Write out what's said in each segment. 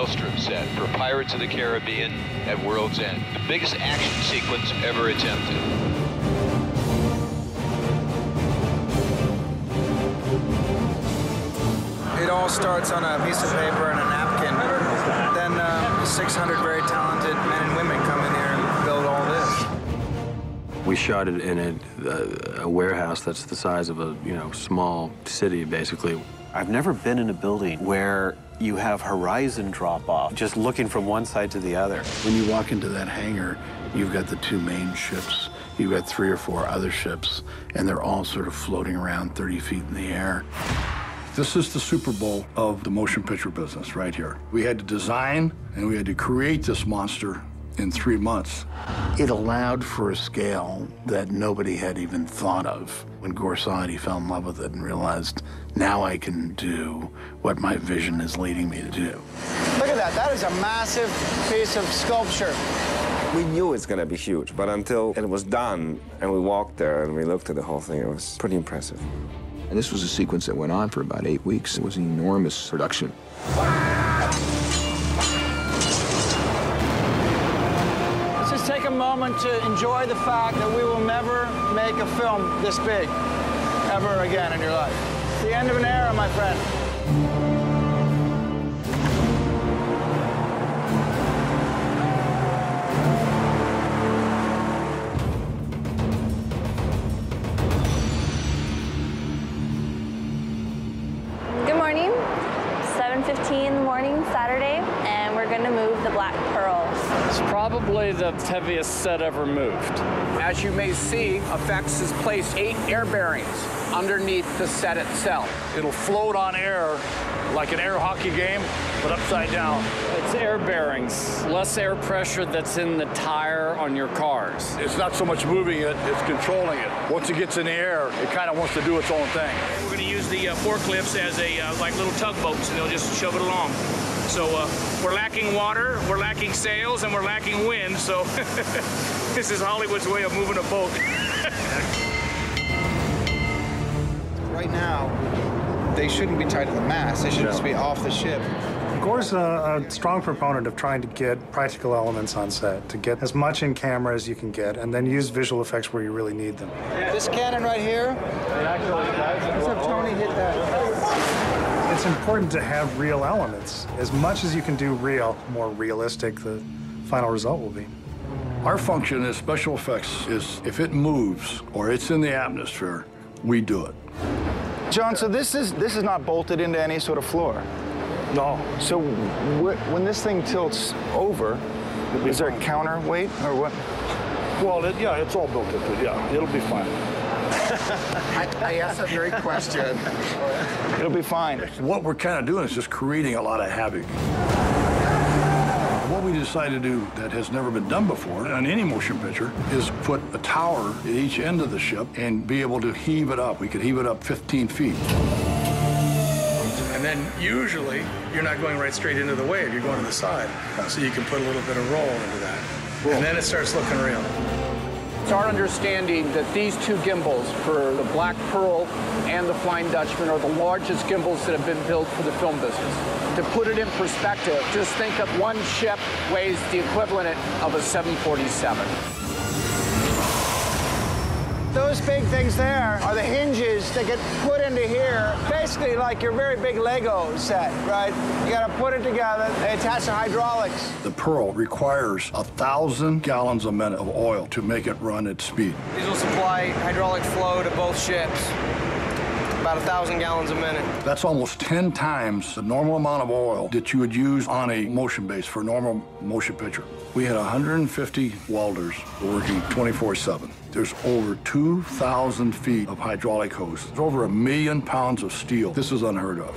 Maelstrom set for Pirates of the Caribbean at World's End, the biggest action sequence ever attempted. It all starts on a piece of paper and a napkin. Then 600 very talented men and women come in here and build all this. We shot it in a warehouse that's the size of a, small city, basically. I've never been in a building where you have horizon drop-off, just looking from one side to the other. When you walk into that hangar, you've got the two main ships. You've got 3 or 4 other ships, and they're all sort of floating around 30 feet in the air. This is the Super Bowl of the motion picture business right here. We had to design and we had to create this monster in 3 months. It allowed for a scale that nobody had even thought of. When Gore saw it, he fell in love with it and realized, now I can do what my vision is leading me to do. Look at that. That is a massive piece of sculpture. We knew it's going to be huge, but until it was done and we walked there and we looked at the whole thing, it was pretty impressive. And this was a sequence that went on for about 8 weeks. It was an enormous production. Let's just take a moment to enjoy the fact that we will never make a film this big ever again in your life. It's the end of an era, my friend. Good morning. 7:15 in the morning, Saturday, and we're going to move the Black Pearl. It's probably the heaviest set ever moved. As you may see, Effects has placed 8 air bearings underneath the set itself. It'll float on air like an air hockey game, but upside down. It's air bearings, less air pressure that's in the tire on your cars. It's not so much moving it, it's controlling it. Once it gets in the air, it kind of wants to do its own thing. We're going to use the forklifts as like little tugboats, and they'll just shove it along. So we're lacking water, we're lacking sails, and we're lacking wind, so this is Hollywood's way of moving a boat. Right now, they shouldn't be tied to the mast. They should just be off the ship. Gore's a strong proponent of trying to get practical elements on set, to get as much in camera as you can get, and then use visual effects where you really need them. This cannon right here, let's have Tony hit that. It's important to have real elements. As much as you can do real, more realistic the final result will be. Our function as special effects is if it moves or it's in the atmosphere, we do it. John, so this is not bolted into any sort of floor? No. So when this thing tilts over, is there a counterweight or what? Well, yeah, it's all built into it. Yeah, it'll be fine. I asked a great question. It'll be fine. What we're kind of doing is just creating a lot of havoc. What we decided to do that has never been done before on any motion picture is put a tower at each end of the ship and be able to heave it up. We could heave it up 15 feet. And then usually you're not going right straight into the wave, you're going to the side. So you can put a little bit of roll into that. Cool. And then it starts looking real. It's our understanding that these 2 gimbals for the Black Pearl and the Flying Dutchman are the largest gimbals that have been built for the film business. To put it in perspective, just think that one ship weighs the equivalent of a 747. Those big things there are the hinges that get put into here, basically like your very big Lego set, right? You gotta put it together, they attach the hydraulics. The Pearl requires 1,000 gallons a minute of oil to make it run at speed. These will supply hydraulic flow to both ships, about 1,000 gallons a minute. That's almost 10 times the normal amount of oil that you would use on a motion base for a normal motion picture. We had 150 welders working 24/7. There's over 2,000 feet of hydraulic hose. There's over 1 million pounds of steel. This is unheard of.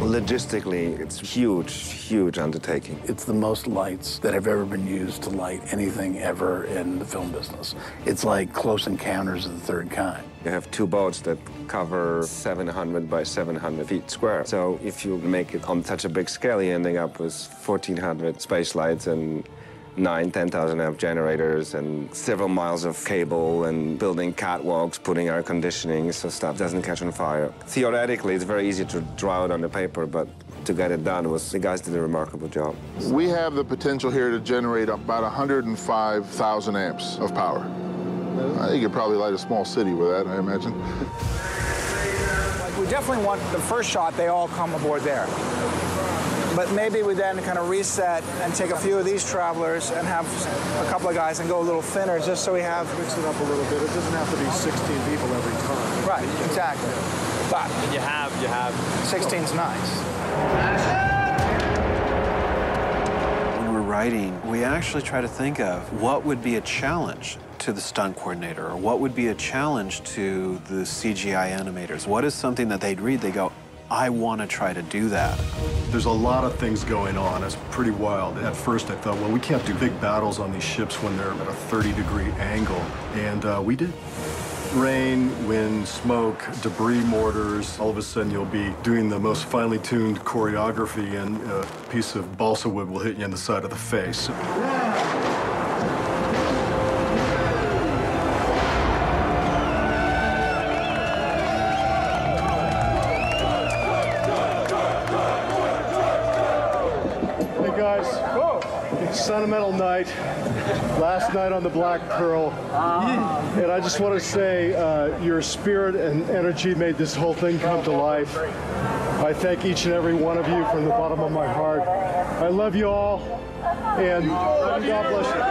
Logistically, it's huge undertaking. It's the most lights that have ever been used to light anything ever in the film business. It's like Close Encounters of the Third Kind. You have 2 boats that cover 700 by 700 feet square. So if you make it on such a big scale, you're ending up with 1,400 space lights and 10,000 amp generators and several miles of cable and building catwalks, putting air conditioning so stuff doesn't catch on fire. Theoretically, it's very easy to draw it on the paper, but to get it done. The guys did a remarkable job. We have the potential here to generate about 105,000 amps of power. You could probably light a small city with that, I imagine. We definitely want the first shot, they all come aboard there. But maybe we then kind of reset and take a few of these travelers and have a couple of guys and go a little thinner, just so we have... Mix it up a little bit. It doesn't have to be 16 people every time. Right, exactly. But you have 16's nice. When we're writing, we actually try to think of what would be a challenge to the stunt coordinator, or what would be a challenge to the CGI animators. What is something that they'd read, they go, I want to try to do that. There's a lot of things going on. It's pretty wild. At first, I thought, well, we can't do big battles on these ships when they're at a 30-degree angle, and we did. Rain, wind, smoke, debris mortars. All of a sudden, you'll be doing the most finely tuned choreography, and a piece of balsa wood will hit you in the side of the face. Sentimental night, last night on the Black Pearl, and I just want to say your spirit and energy made this whole thing come to life. I thank each and every one of you from the bottom of my heart. I love you all, and God bless you.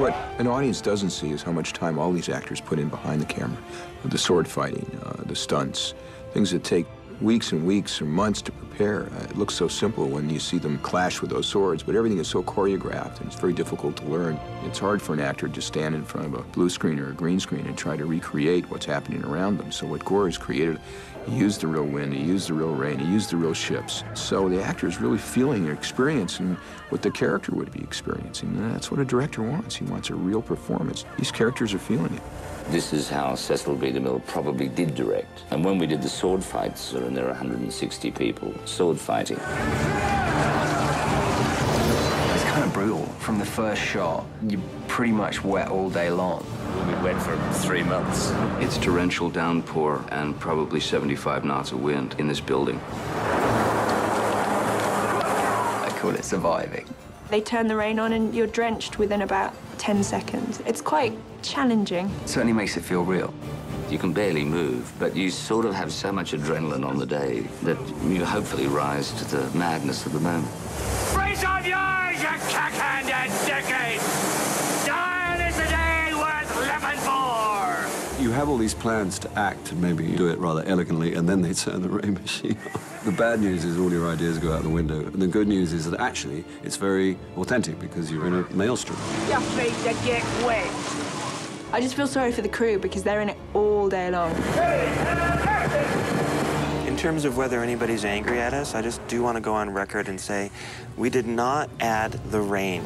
What an audience doesn't see is how much time all these actors put in behind the camera. The sword fighting, the stunts, things that take weeks and weeks or months to prepare. It looks so simple when you see them clash with those swords, but everything is so choreographed and it's very difficult to learn. It's hard for an actor to stand in front of a blue screen or a green screen and try to recreate what's happening around them. So what Gore has created, he used the real wind, he used the real rain, he used the real ships. So the actor is really feeling or experiencing what the character would be experiencing. And that's what a director wants. He wants a real performance. These characters are feeling it. This is how Cecil B. DeMille probably did direct. And when we did the sword fights, and there are 160 people sword fighting. It's kind of brutal. From the first shot, you're pretty much wet all day long. We went for 3 months. It's torrential downpour and probably 75 knots of wind in this building. I call it surviving. They turn the rain on and you're drenched within about 10 seconds. It's quite challenging. It certainly makes it feel real. You can barely move, but you sort of have so much adrenaline on the day that you hopefully rise to the madness of the moment. Brace of yours, you cack-handed dickhead! Dying is a day worth living for! You have all these plans to act and maybe do it rather elegantly, and then they turn the rain machine on. The bad news is all your ideas go out the window. And the good news is that actually it's very authentic because you're in a maelstrom. You're afraid to get wet. I just feel sorry for the crew because they're in it all day long. In terms of whether anybody's angry at us, I just do want to go on record and say we did not add the rain.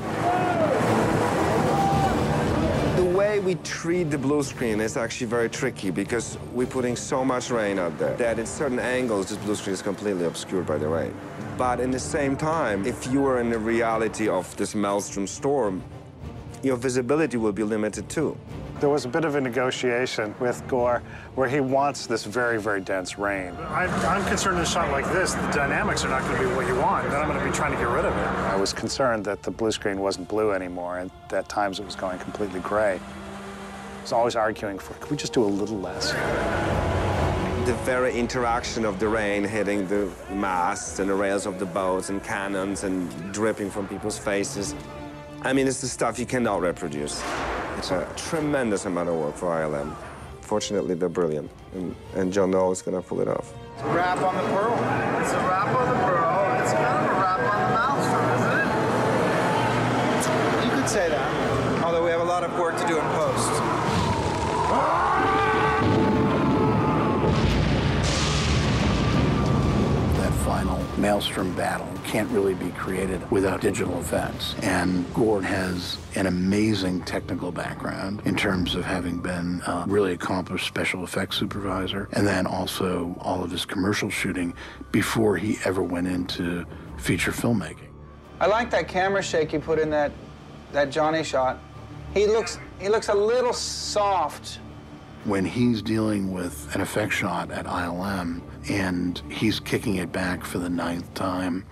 The way we treat the blue screen is actually very tricky because we're putting so much rain out there that in certain angles, this blue screen is completely obscured by the rain. But in the same time, if you are in the reality of this maelstrom storm, your visibility will be limited too. There was a bit of a negotiation with Gore where he wants this very, very dense rain. I'm concerned in a shot like this, the dynamics are not going to be what you want. Then I'm going to be trying to get rid of it. I was concerned that the blue screen wasn't blue anymore, and at times it was going completely gray. I was always arguing for, could we just do a little less? The very interaction of the rain hitting the masts and the rails of the boats and cannons and dripping from people's faces. I mean, it's the stuff you cannot reproduce. It's a tremendous amount of work for ILM. Fortunately, they're brilliant, and John Knoll is going to pull it off. It's a wrap on the Pearl. It's a wrap on the Pearl. It's kind of a wrap on the Maelstrom, isn't it? You could say that, although we have a lot of work to do in post. That final Maelstrom battle can't really be created without digital effects. And Gord has an amazing technical background in terms of having been a really accomplished special effects supervisor, and then also all of his commercial shooting before he ever went into feature filmmaking. I like that camera shake you put in that Johnny shot. He looks a little soft. When he's dealing with an effect shot at ILM and he's kicking it back for the 9th time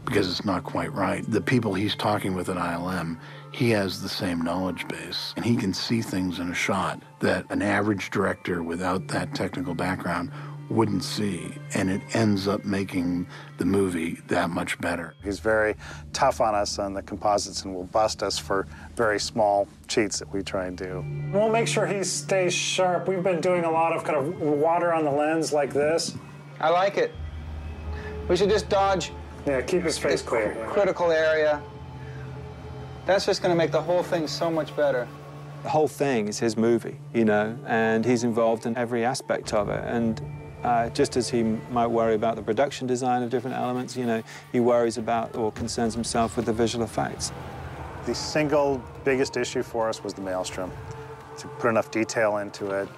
because it's not quite right, the people he's talking with at ILM, he has the same knowledge base, and he can see things in a shot that an average director without that technical background wouldn't see, and it ends up making the movie that much better. He's very tough on us on the composites and will bust us for very small cheats that we try and do. We'll make sure he stays sharp. We've been doing a lot of kind of water on the lens like this. I like it. We should just dodge. Yeah, keep his face clear. Critical area. That's just going to make the whole thing so much better. The whole thing is his movie, you know, and he's involved in every aspect of it. And just as he might worry about the production design of different elements, you know, he worries about or concerns himself with the visual effects. The single biggest issue for us was the maelstrom. To put enough detail into it,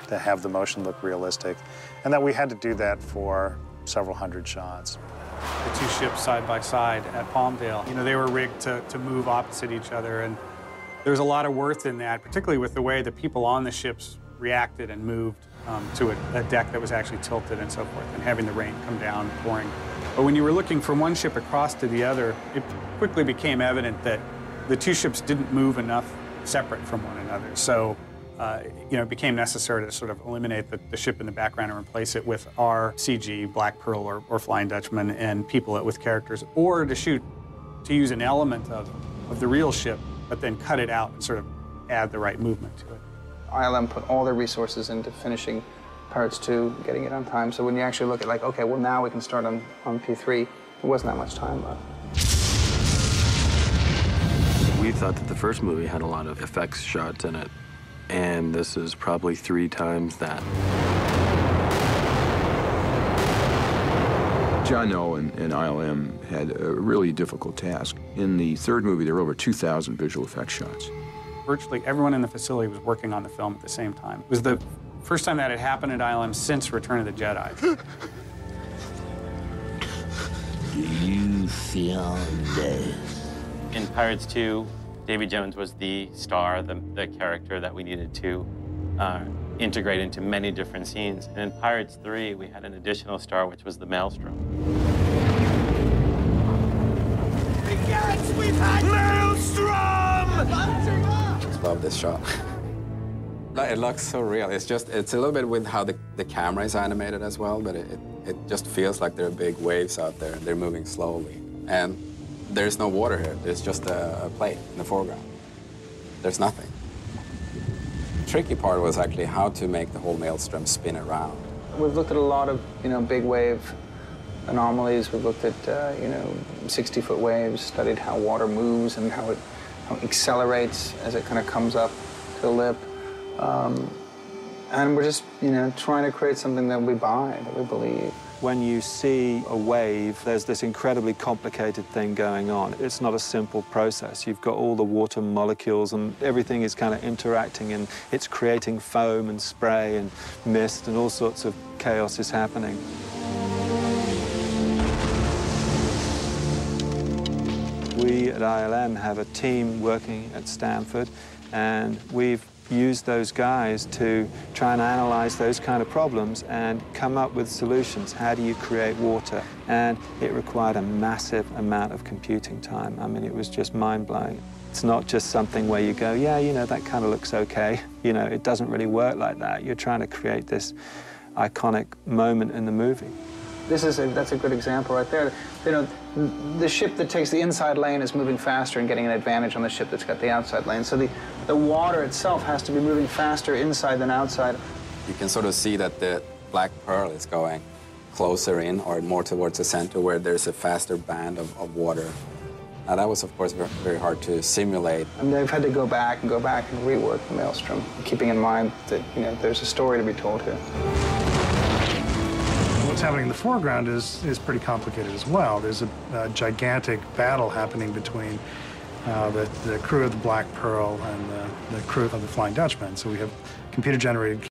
to have the motion look realistic, and that we had to do that for several hundred shots. The two ships side by side at Palmdale, you know, they were rigged to move opposite each other, and there was a lot of worth in that, particularly with the way the people on the ships reacted and moved to a deck that was actually tilted and so forth, and having the rain come down, pouring. But when you were looking from one ship across to the other, it quickly became evident that the two ships didn't move enough separate from one another. So, you know, it became necessary to sort of eliminate the ship in the background and replace it with our CG, Black Pearl or Flying Dutchman, and people with characters, or to use an element of the real ship, but then cut it out and sort of add the right movement to it. ILM put all their resources into finishing Pirates 2, getting it on time. So when you actually look at like, okay, well now we can start on P3, there wasn't that much time left. We thought that the first movie had a lot of effects shots in it, and this is probably 3 times that. John Noll and ILM had a really difficult task. In the third movie, there were over 2,000 visual effects shots. Virtually everyone in the facility was working on the film at the same time. It was the first time that had happened at ILM since Return of the Jedi. Do you feel this? In Pirates 2, Davy Jones was the star, the character that we needed to integrate into many different scenes. And in Pirates 3, we had an additional star, which was the Maelstrom. Yes, we've had Maelstrom! Just love this shot. It looks so real. It's a little bit with how the camera is animated as well, but it just feels like there are big waves out there and they're moving slowly. And there's no water here. There's just a plate in the foreground. There's nothing. The tricky part was actually how to make the whole maelstrom spin around. We've looked at a lot of, you know, big wave anomalies. We've looked at, you know, 60-foot waves, studied how water moves and how it accelerates as it kind of comes up to the lip. And we're just, you know, trying to create something that we buy, that we believe. When you see a wave, there's this incredibly complicated thing going on. It's not a simple process. You've got all the water molecules and everything is kind of interacting and it's creating foam and spray and mist and all sorts of chaos is happening. We at ILM have a team working at Stanford, and we've used those guys to try and analyze those kind of problems and come up with solutions. How do you create water? And it required a massive amount of computing time. I mean, it was just mind-blowing. It's not just something where you go, yeah, you know, that kind of looks okay. You know, it doesn't really work like that. You're trying to create this iconic moment in the movie. That's a good example right there. You know, the ship that takes the inside lane is moving faster and getting an advantage on the ship that's got the outside lane. So the water itself has to be moving faster inside than outside. You can sort of see that the Black Pearl is going closer in or more towards the center where there's a faster band of water. Now that was, of course, very, very hard to simulate. I mean, they've had to go back and rework the Maelstrom, keeping in mind that, you know, there's a story to be told here. What's happening in the foreground is pretty complicated as well. There's a gigantic battle happening between the crew of the Black Pearl and the crew of the Flying Dutchman. So we have computer-generated